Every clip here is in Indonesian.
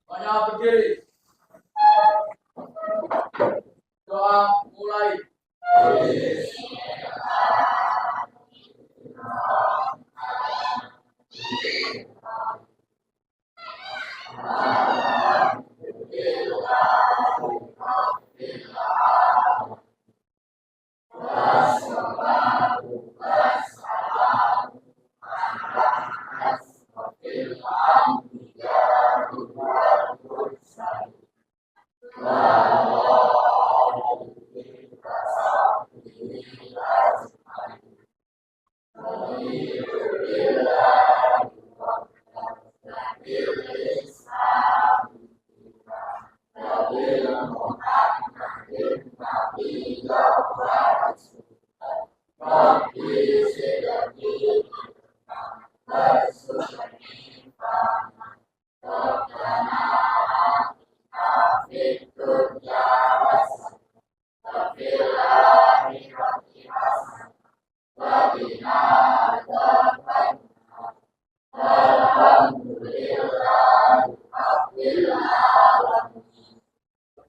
Semuanya berdiri. Doa mulai.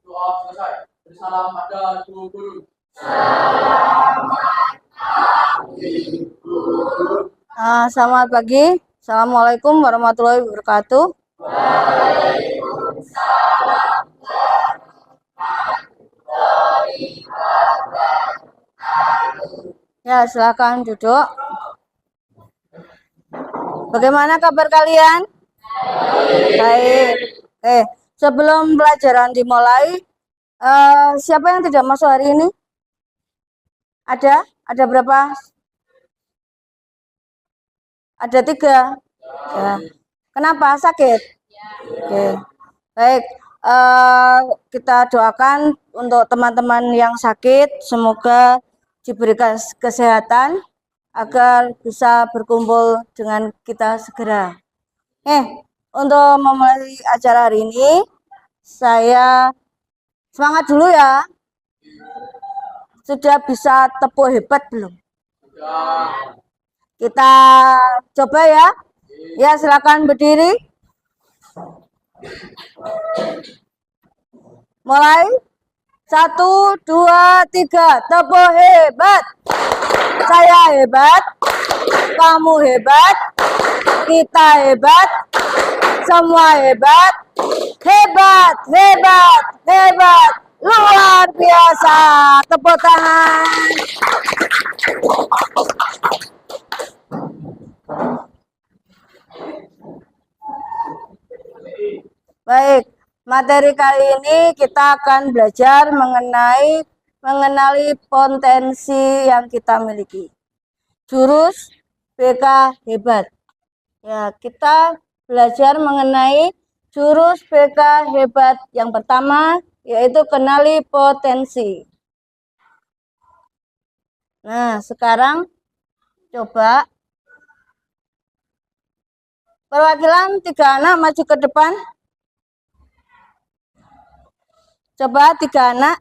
Doa selesai. Bersalam pada guru. Selamat pagi. Assalamualaikum warahmatullahi wabarakatuh. Ya, silakan duduk. Bagaimana kabar kalian? Baik. Sebelum pelajaran dimulai, siapa yang tidak masuk hari ini? Ada? Ada berapa? Ada 3. Ya. Kenapa? Sakit? Oke. Baik. Kita doakan untuk teman-teman yang sakit, semoga diberikan kesehatan agar bisa berkumpul dengan kita segera. Untuk memulai acara hari ini, saya semangat dulu ya. Sudah bisa tepuh hebat belum? Kita coba ya. Ya, silakan berdiri. Mulai. 1, 2, 3. Tepuh hebat. Saya hebat. Kamu hebat. Kita hebat. Semua hebat. Hebat, hebat, hebat. Luar biasa. Tepuk tangan. Baik, materi kali ini kita akan belajar mengenali potensi yang kita miliki. Jurus BK hebat. Ya, kita belajar mengenai jurus BK hebat yang pertama, yaitu kenali potensi. Nah, sekarang coba perwakilan 3 anak maju ke depan. Coba 3 anak.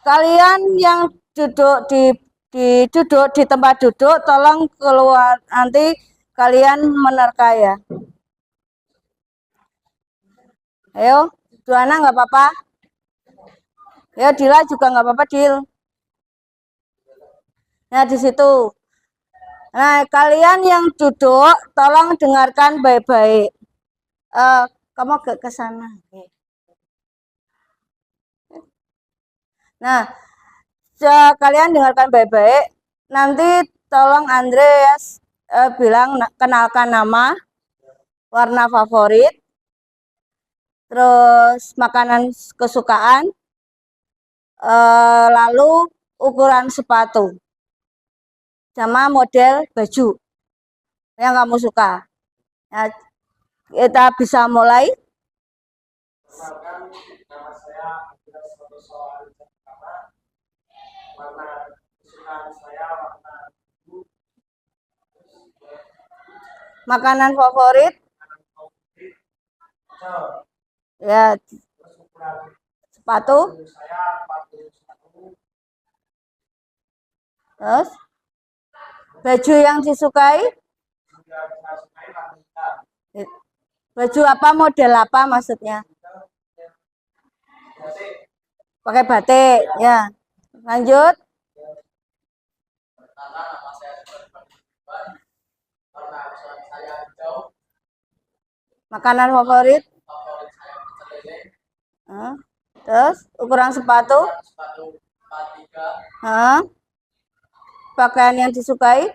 Kalian yang duduk duduk di tempat duduk, tolong keluar, nanti kalian menerka ya. Ayo, 2 anak nggak apa-apa. Ya, Dila juga nggak apa-apa, Dil. Nah, di situ. Nah, kalian yang duduk, tolong dengarkan baik-baik. Kamu ke sana. Nah, kalian dengarkan baik-baik. Nanti tolong Andreas bilang kenalkan nama, warna favorit, terus makanan kesukaan, lalu ukuran sepatu, sama model baju yang kamu suka. Nah, kita bisa mulai. Nama saya adalah satu soal pertama. Warna kesukaan saya warna biru. Makanan favorit. Ya. Sepatu. Terus baju yang disukai. Baju apa, model apa maksudnya? batik. Pakai batik, ya. Lanjut. Pertama nama saya Sulaiman, warna saya hijau, Makanan favorit. favorit saya pecel lele, Hah? Terus ukuran sepatu. sepatu 43, Hah? Pakaian yang disukai.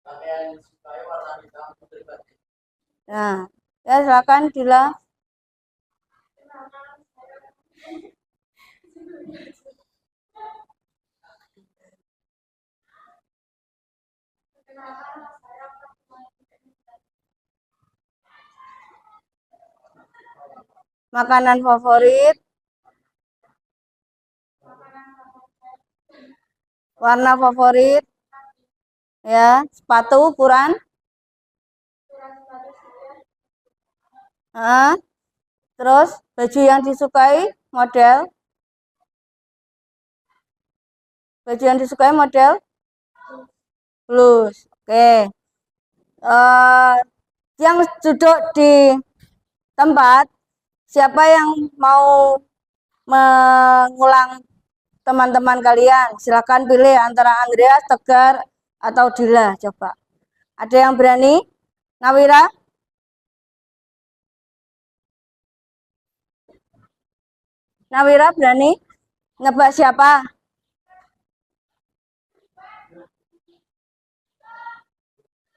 pakaian disukai warna hitam putih batik. Nah, ya silakan Dila. Makanan favorit. Warna favorit. Ya, sepatu ukuran. Hah? Terus baju yang disukai model. Baju yang disukai model blues. Oke. Yang duduk di tempat, siapa yang mau mengulang teman-teman kalian? Silakan pilih antara Andreas, Tegar, atau Dila. Coba. Ada yang berani? Nawira? Nawira berani? Nebak siapa?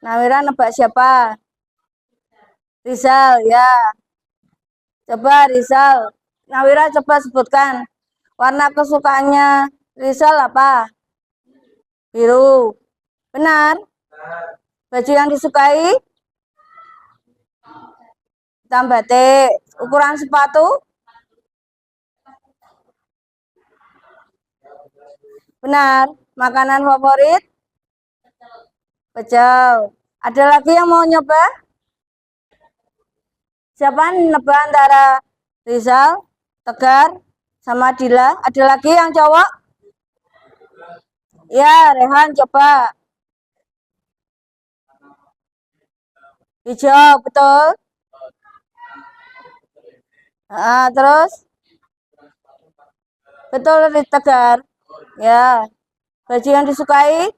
Nawira nebak siapa? Rizal, ya. Coba Rizal. Nawira coba sebutkan. Warna kesukaannya Rizal apa? Biru. Benar. Baju yang disukai? Hitam batik. Ukuran sepatu? Benar. Makanan favorit? Pecel. Ada lagi yang mau nyoba? Siapa nebak antara Rizal, Tegar, sama Dila? Ada lagi yang cowok? Ya, Rehan coba. Hijau, betul. Terus? Betul, Tegar. Ya. Baju yang disukai?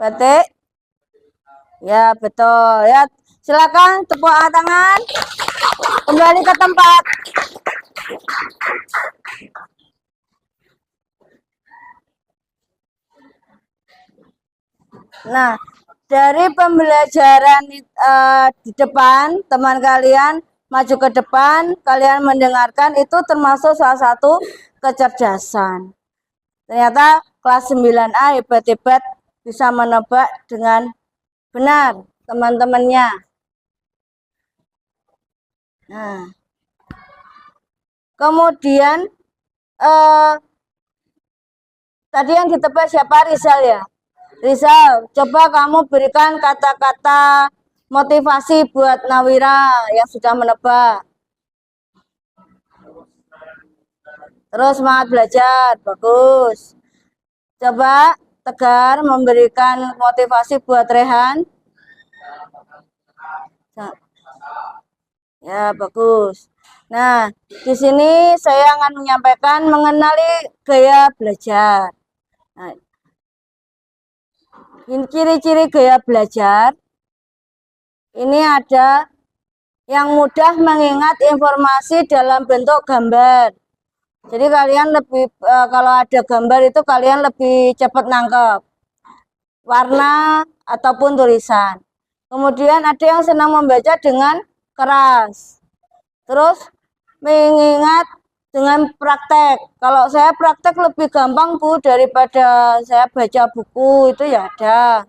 Batik? Ya, betul. Ya, silakan tepuk tangan. Kembali ke tempat. Nah, dari pembelajaran di depan, teman kalian maju ke depan, kalian mendengarkan itu termasuk salah satu kecerdasan. Ternyata kelas 9A hebat-hebat bisa menebak dengan benar teman-temannya. Nah, kemudian tadi yang ditebak siapa? Rizal ya? Rizal, coba kamu berikan kata-kata motivasi buat Nawira yang sudah menebak. Terus semangat belajar, bagus. Coba Tegar memberikan motivasi buat Rehan. Ya, bagus. Nah, di sini saya akan menyampaikan mengenali gaya belajar. Nah, ciri-ciri gaya belajar ini ada yang mudah mengingat informasi dalam bentuk gambar. Jadi kalian lebih kalau ada gambar itu kalian lebih cepat nangkep warna ataupun tulisan. Kemudian ada yang senang membaca dengan keras. Terus mengingat dengan praktek. Kalau saya praktek lebih gampang Bu daripada saya baca buku itu ya ada.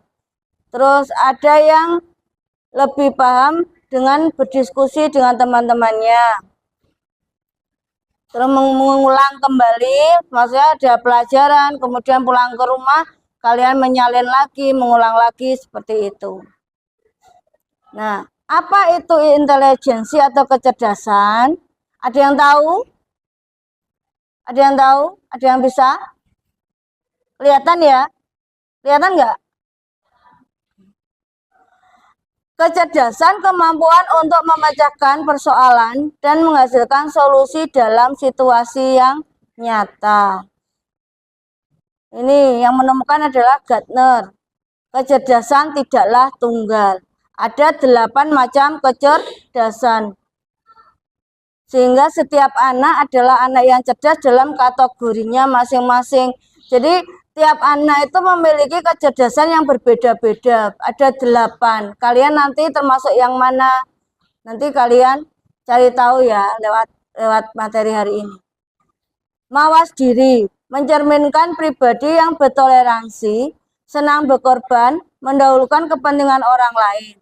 Terus ada yang lebih paham dengan berdiskusi dengan teman-temannya. Terus mengulang kembali, maksudnya ada pelajaran, kemudian pulang ke rumah, kalian menyalin lagi, mengulang lagi, seperti itu. Nah, apa itu intelijensi atau kecerdasan? Ada yang tahu? Ada yang tahu? Ada yang bisa? Kelihatan ya? Kelihatan nggak? Kecerdasan kemampuan untuk memecahkan persoalan dan menghasilkan solusi dalam situasi yang nyata. Ini yang menemukan adalah Gardner. Kecerdasan tidaklah tunggal. Ada 8 macam kecerdasan. Sehingga setiap anak adalah anak yang cerdas dalam kategorinya masing-masing. Jadi tiap anak itu memiliki kecerdasan yang berbeda-beda. Ada 8. Kalian nanti termasuk yang mana? Nanti kalian cari tahu ya lewat materi hari ini. Mawas diri, mencerminkan pribadi yang bertoleransi, senang berkorban, mendahulukan kepentingan orang lain.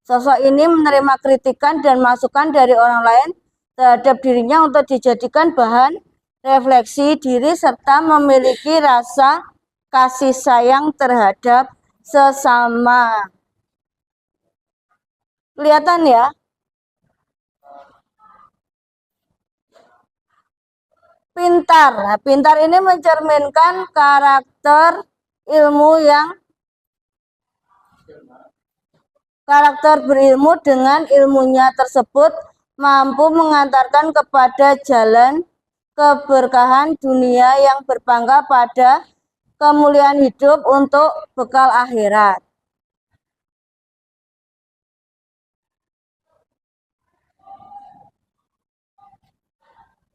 Sosok ini menerima kritikan dan masukan dari orang lain terhadap dirinya untuk dijadikan bahan refleksi diri serta memiliki rasa kasih sayang terhadap sesama. Kelihatan ya? Pintar. Nah, pintar ini mencerminkan karakter berilmu dengan ilmunya tersebut mampu mengantarkan kepada jalan keberkahan dunia yang berpangkal pada kemuliaan hidup untuk bekal akhirat.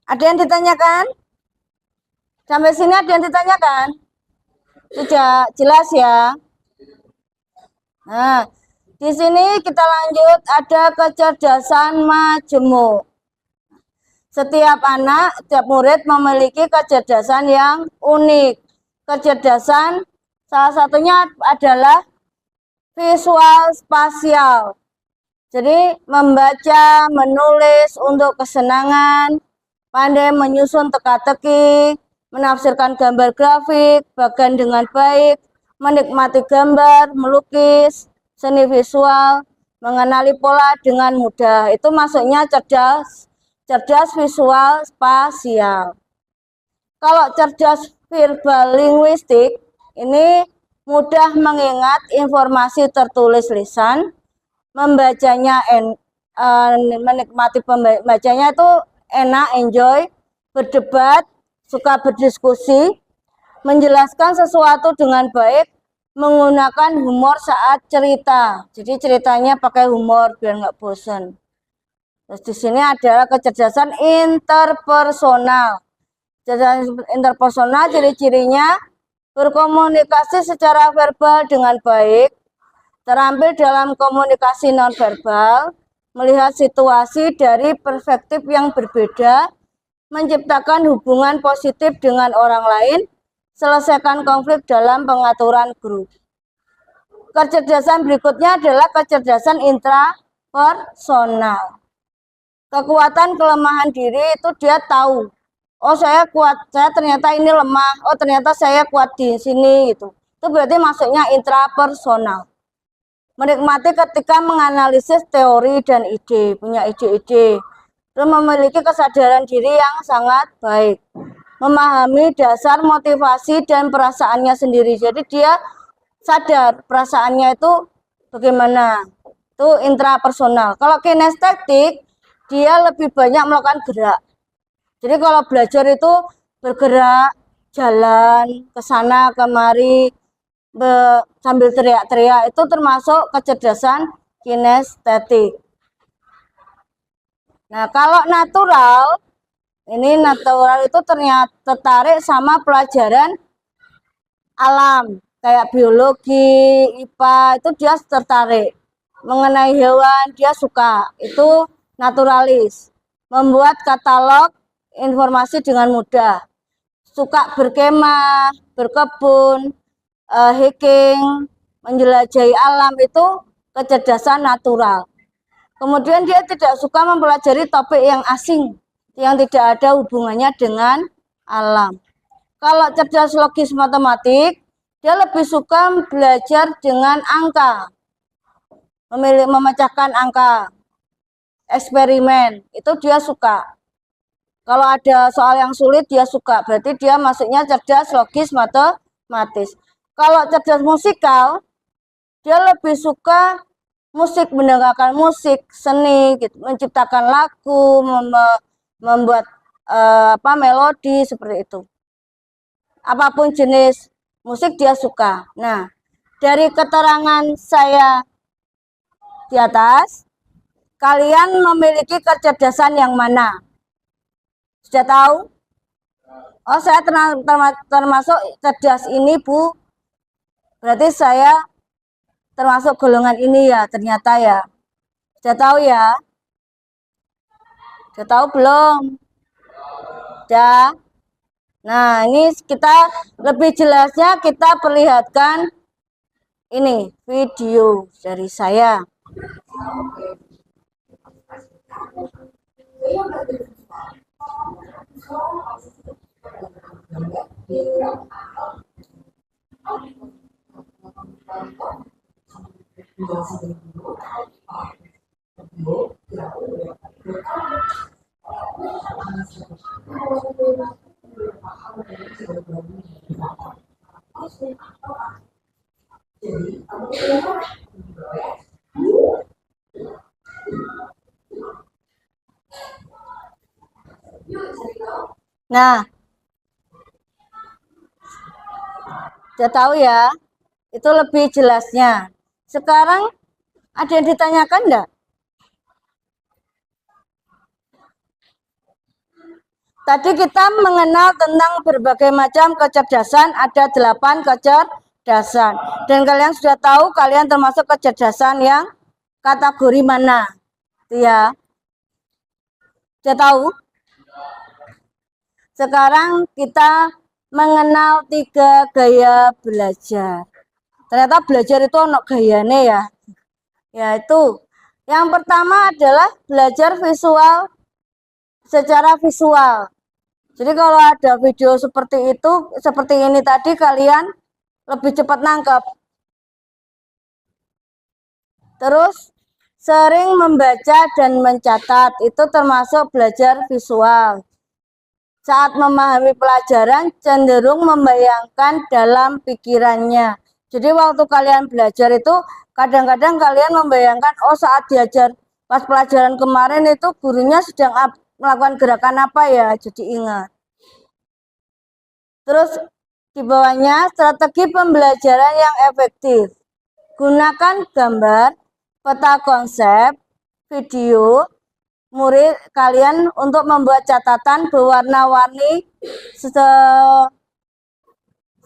Ada yang ditanyakan? Sampai sini ada yang ditanyakan? Tidak jelas ya? Nah, di sini kita lanjut, ada kecerdasan majemuk. Setiap anak, setiap murid memiliki kecerdasan yang unik. Kecerdasan salah satunya adalah visual spasial. Jadi membaca, menulis untuk kesenangan, pandai menyusun teka-teki, menafsirkan gambar grafik, bahkan dengan baik, menikmati gambar, melukis, seni visual, mengenali pola dengan mudah. Itu maksudnya cerdas visual spasial. Kalau cerdas verbal linguistik, ini mudah mengingat informasi tertulis lisan, membacanya menikmati pembacanya itu enak, enjoy, berdebat, suka berdiskusi, menjelaskan sesuatu dengan baik, menggunakan humor saat cerita. Jadi ceritanya pakai humor biar nggak bosan. Terus di sini adalah kecerdasan interpersonal. Kecerdasan interpersonal ciri-cirinya berkomunikasi secara verbal dengan baik, terampil dalam komunikasi nonverbal, melihat situasi dari perspektif yang berbeda, menciptakan hubungan positif dengan orang lain, selesaikan konflik dalam pengaturan grup. Kecerdasan berikutnya adalah kecerdasan intrapersonal. Kekuatan kelemahan diri itu dia tahu. Oh, saya kuat, saya ternyata ini lemah. Oh, ternyata saya kuat di sini gitu. Itu berarti maksudnya intrapersonal. Menikmati ketika menganalisis teori dan ide, punya ide-ide. Terus memiliki kesadaran diri yang sangat baik. Memahami dasar motivasi dan perasaannya sendiri. Jadi dia sadar perasaannya itu bagaimana. Itu intrapersonal. Kalau kinestetik, dia lebih banyak melakukan gerak. Jadi kalau belajar itu bergerak, jalan ke sana kemari, sambil teriak-teriak, itu termasuk kecerdasan kinestetik. Nah, kalau natural, ini natural itu ternyata tertarik sama pelajaran alam, kayak biologi, IPA, itu dia tertarik. Mengenai hewan, dia suka, itu naturalis. Membuat katalog informasi dengan mudah. Suka berkemah, berkebun, hiking, menjelajahi alam, itu kecerdasan natural. Kemudian dia tidak suka mempelajari topik yang asing, yang tidak ada hubungannya dengan alam. Kalau cerdas logis matematik, dia lebih suka belajar dengan angka, memecahkan angka, eksperimen, itu dia suka. Kalau ada soal yang sulit dia suka, berarti dia maksudnya cerdas logis matematis. Kalau cerdas musikal, dia lebih suka musik, mendengarkan musik, seni, gitu, menciptakan lagu, membuat melodi seperti itu. Apapun jenis musik dia suka. Nah, dari keterangan saya di atas, kalian memiliki kecerdasan yang mana? Sudah tahu? Oh, saya termasuk cerdas ini, Bu. Berarti saya termasuk golongan ini ya, ternyata ya. Sudah tahu ya? Sudah tahu belum? Sudah. Nah, ini kita lebih jelasnya kita perlihatkan ini video dari saya. Nah, sudah tahu ya? Itu lebih jelasnya. Sekarang ada yang ditanyakan enggak? Tadi kita mengenal tentang berbagai macam kecerdasan, ada 8 kecerdasan. Dan kalian sudah tahu kalian termasuk kecerdasan yang kategori mana? Ya. Sudah tahu? Sekarang kita mengenal 3 gaya belajar. Ternyata belajar itu ono gayane ya. Yaitu yang pertama adalah belajar visual secara visual. Jadi kalau ada video seperti itu, seperti ini tadi, kalian lebih cepat nangkep. Terus sering membaca dan mencatat, itu termasuk belajar visual. Saat memahami pelajaran, cenderung membayangkan dalam pikirannya. Jadi waktu kalian belajar itu, kadang-kadang kalian membayangkan, oh saat diajar pas pelajaran kemarin itu gurunya sedang melakukan gerakan apa ya, jadi ingat. Terus di bawahnya strategi pembelajaran yang efektif. Gunakan gambar, peta konsep, video, murid kalian untuk membuat catatan berwarna-warni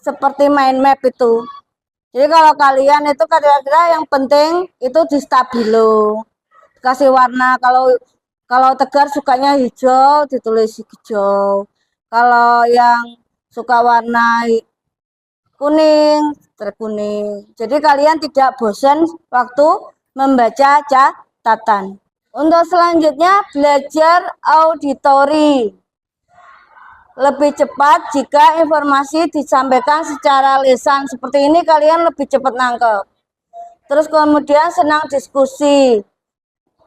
seperti mind map itu. Jadi kalau kalian itu kira-kira yang penting itu di stabilo. Kasih warna, kalau tegar sukanya hijau ditulis hijau. Kalau yang suka warna kuning, terkuning. Jadi kalian tidak bosan waktu membaca catatan. Untuk selanjutnya belajar auditori. Lebih cepat jika informasi disampaikan secara lisan. Seperti ini kalian lebih cepat nangkep. Terus kemudian senang diskusi.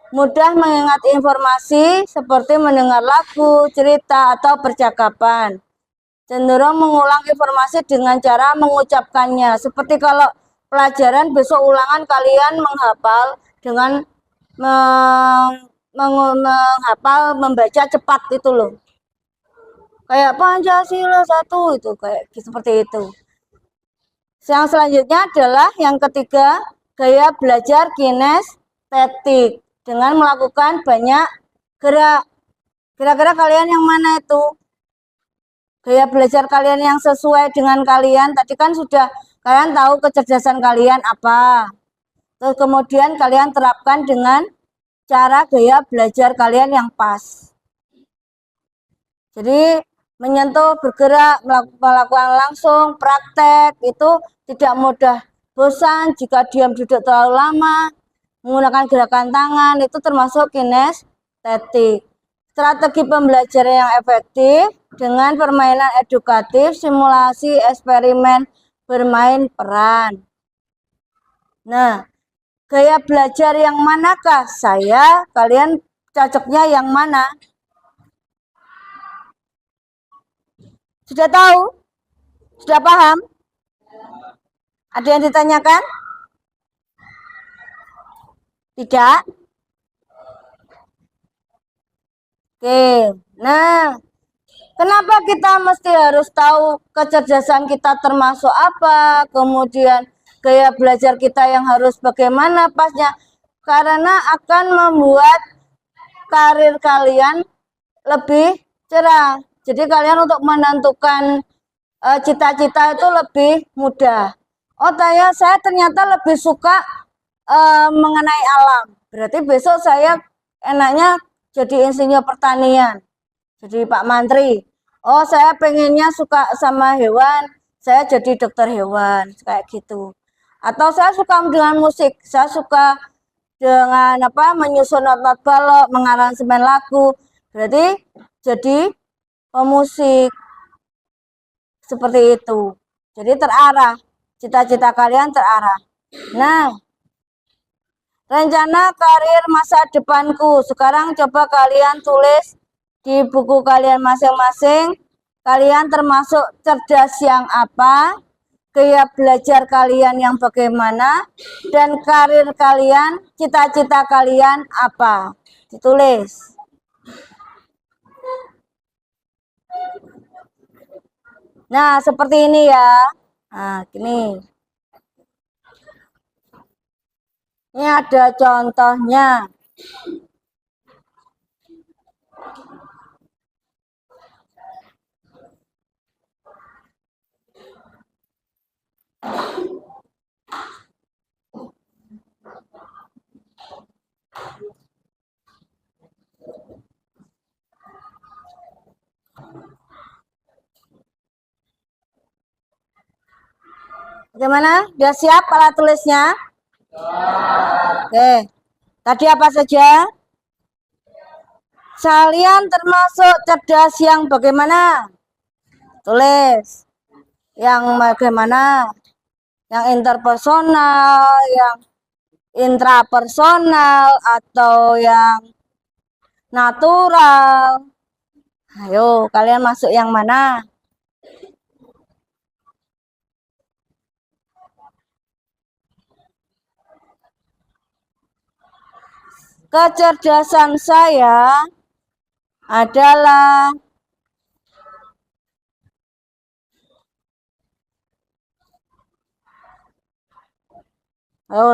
Mudah mengingat informasi seperti mendengar lagu, cerita, atau percakapan. Cenderung mengulang informasi dengan cara mengucapkannya. Seperti kalau pelajaran besok ulangan kalian menghafal dengan menghafal, membaca cepat itu loh. Kayak Pancasila 1 itu kayak seperti itu. Yang selanjutnya adalah yang ketiga, gaya belajar kinestetik dengan melakukan banyak gerak. Kira-kira kalian yang mana itu? Gaya belajar kalian yang sesuai dengan kalian. Tadi kan sudah kalian tahu kecerdasan kalian apa. Terus kemudian kalian terapkan dengan cara gaya belajar kalian yang pas. Jadi menyentuh, bergerak, melakukan langsung, praktek itu tidak mudah bosan. Jika diam duduk terlalu lama, menggunakan gerakan tangan itu termasuk kinestetik. Strategi pembelajaran yang efektif dengan permainan edukatif, simulasi, eksperimen, bermain peran. Nah, gaya belajar yang manakah saya? Kalian cocoknya yang mana? Sudah tahu? Sudah paham? Ada yang ditanyakan? Tidak? Oke. Nah, kenapa kita mesti harus tahu kecerdasan kita termasuk apa, kemudian gaya belajar kita yang harus bagaimana pasnya? Karena akan membuat karir kalian lebih cerah. Jadi kalian untuk menentukan cita-cita itu lebih mudah. Oh, saya ternyata lebih suka mengenai alam. Berarti besok saya enaknya jadi insinyur pertanian, jadi Pak Mantri. Oh, saya pengennya suka sama hewan, saya jadi dokter hewan, kayak gitu. Atau saya suka dengan musik, saya suka dengan menyusun not-not balok, mengaransemen lagu. Berarti jadi pemusik seperti itu. Jadi terarah, cita-cita kalian terarah. Nah, rencana karir masa depanku. Sekarang coba kalian tulis di buku kalian masing-masing. Kalian termasuk cerdas yang apa? Gaya belajar kalian yang bagaimana? Dan karir kalian, cita-cita kalian apa? Ditulis. Nah, seperti ini ya. Nah, gini. Ini ada contohnya. Bagaimana? Sudah siap para tulisnya? Oke. Tadi apa saja? Kalian termasuk cerdas yang bagaimana? Tulis. Yang bagaimana? Yang interpersonal, yang intrapersonal, atau yang natural. Ayo, kalian masuk yang mana? Kecerdasan saya adalah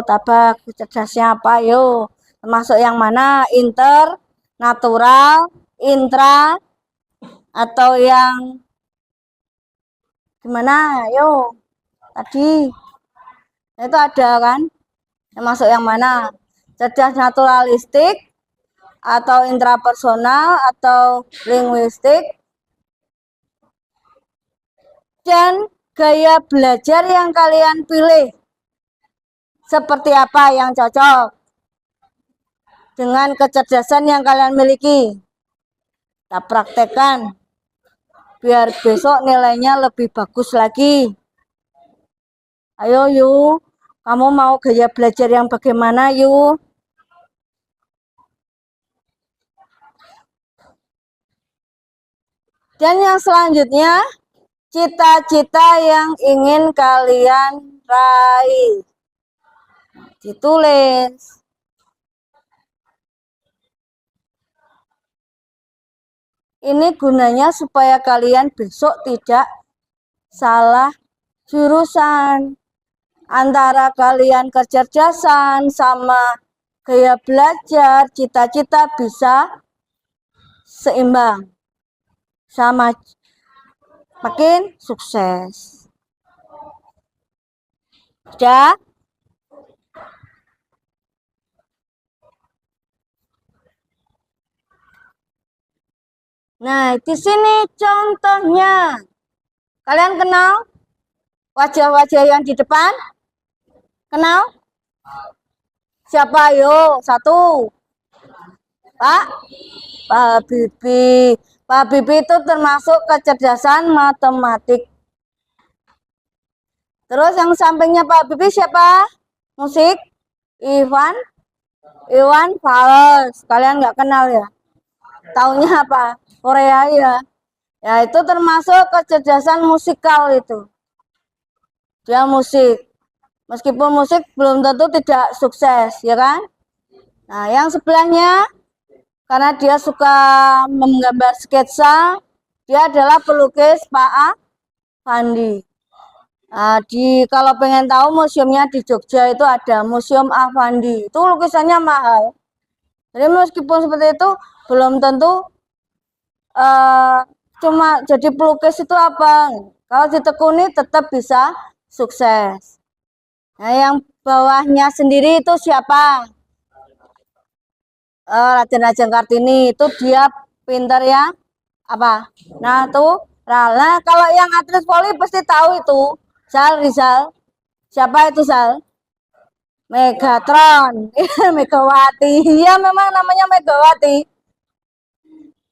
tabak cerdasnya apa? Yuk, termasuk yang mana? Inter, natural, intra, atau yang gimana? Yuk, tadi itu ada kan? Termasuk yang mana? Cerdas naturalistik, atau intrapersonal, atau linguistik, dan gaya belajar yang kalian pilih seperti apa yang cocok dengan kecerdasan yang kalian miliki. Kita praktekkan biar besok nilainya lebih bagus lagi. Ayo yuk, kamu mau gaya belajar yang bagaimana yuk? Dan yang selanjutnya, cita-cita yang ingin kalian raih. Ditulis. Ini gunanya supaya kalian besok tidak salah jurusan. Antara kalian kecerdasan sama gaya belajar, cita-cita bisa seimbang. Sama makin sukses. Sudah? Nah, di sini contohnya. Kalian kenal wajah-wajah yang di depan? Kenal? Siapa? Yo, satu. Pak Habibie. Pak Habibie itu termasuk kecerdasan matematik. Terus yang sampingnya Pak Habibie siapa? Musik? Iwan Fals. Kalian nggak kenal ya? Taunya apa? Korea ya. Ya itu termasuk kecerdasan musikal itu. Dia musik. Meskipun musik belum tentu tidak sukses, ya kan? Nah, yang sebelahnya, karena dia suka menggambar sketsa, dia adalah pelukis Pak Afandi. Nah, kalau pengen tahu museumnya di Jogja itu ada Museum Afandi. Itu lukisannya mahal. Jadi meskipun seperti itu, belum tentu cuma jadi pelukis itu apa. Kalau ditekuni tetap bisa sukses. Nah, yang bawahnya sendiri itu siapa? Raden Ajeng Kartini. Itu dia pinter ya. Apa? Nah, tuh. Nah, kalau yang atlet voli pasti tahu itu. Sal Rizal. Siapa itu Sal? Megatron. Megawati. Iya, memang namanya Megawati.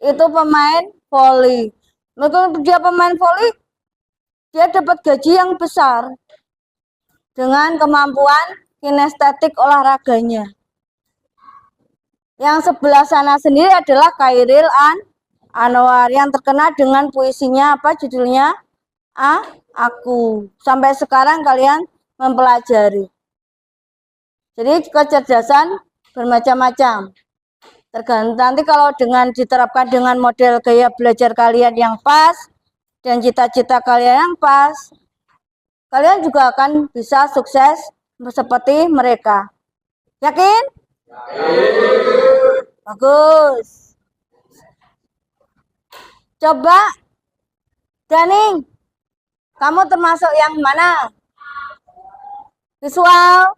Itu pemain voli. Meskipun dia pemain voli, dia dapat gaji yang besar dengan kemampuan kinestetik olahraganya. Yang sebelah sana sendiri adalah Khairil Anwar yang terkenal dengan puisinya apa judulnya? Aku. Sampai sekarang kalian mempelajari. Jadi kecerdasan bermacam-macam. Tergantung nanti kalau dengan diterapkan dengan model gaya belajar kalian yang pas dan cita-cita kalian yang pas, kalian juga akan bisa sukses seperti mereka. Yakin? Bagus. Coba, Daning, kamu termasuk yang mana? Visual.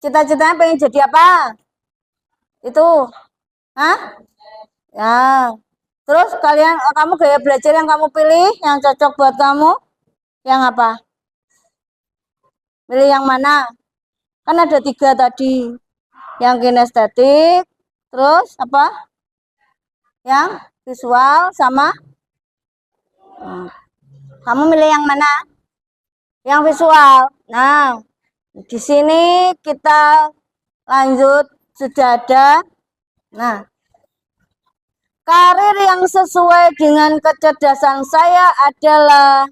Cita-citanya pengen jadi apa? Itu. Hah? Ya. Terus kamu gaya belajar yang kamu pilih, yang cocok buat kamu, yang apa? Pilih yang mana? Kan ada 3 tadi. Yang kinestetik, terus apa? Yang visual sama kamu milih yang mana? Yang visual. Nah, di sini kita lanjut sudah ada. Nah, karir yang sesuai dengan kecerdasan saya adalah,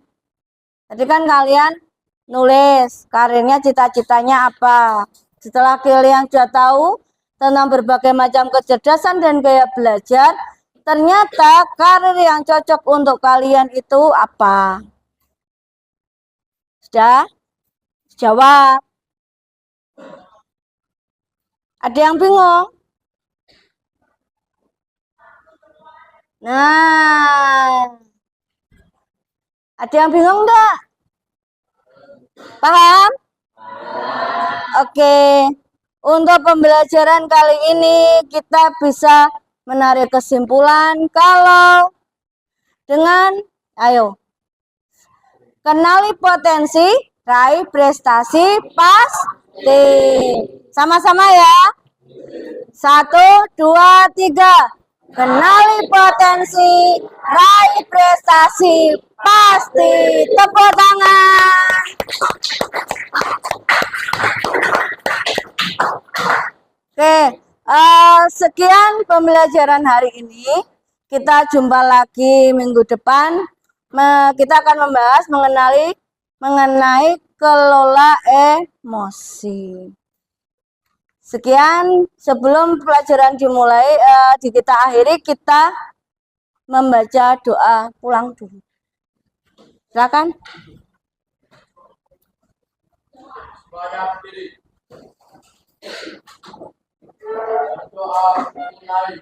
tadi kan kalian nulis karirnya cita-citanya apa. Setelah kalian sudah tahu tentang berbagai macam kecerdasan dan gaya belajar, ternyata karir yang cocok untuk kalian itu apa? Sudah? Jawab. Ada yang bingung? Nah, ada yang bingung enggak? Paham? Oke. Untuk pembelajaran kali ini kita bisa menarik kesimpulan kalau dengan, ayo, kenali potensi, raih prestasi pasti. Sama-sama ya. 1, 2, 3. Kenali potensi, raih prestasi pasti. Tepuk tangan. Oke, sekian pembelajaran hari ini. Kita jumpa lagi minggu depan. Kita akan membahas mengenai kelola emosi. Sekian, sebelum pelajaran dimulai, kita akhiri, kita membaca doa pulang dulu. Silakan. Doa dimulai.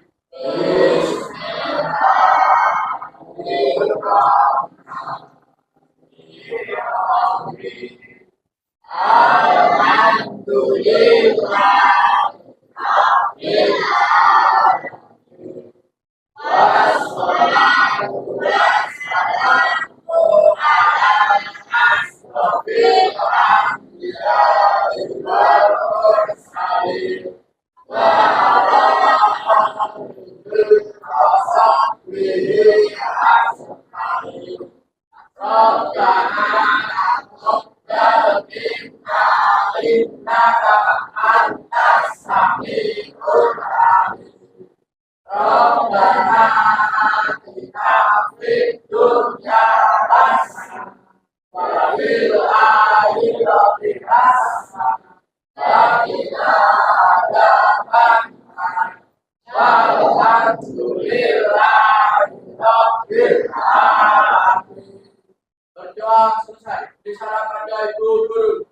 Berdoa selesai. Disalakan doa ibu guru.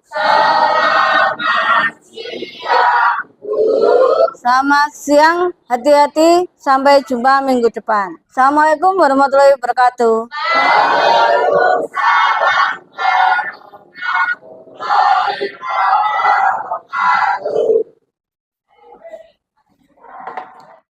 Selamat siang, hati-hati, sampai jumpa minggu depan. Assalamualaikum warahmatullahi wabarakatuh.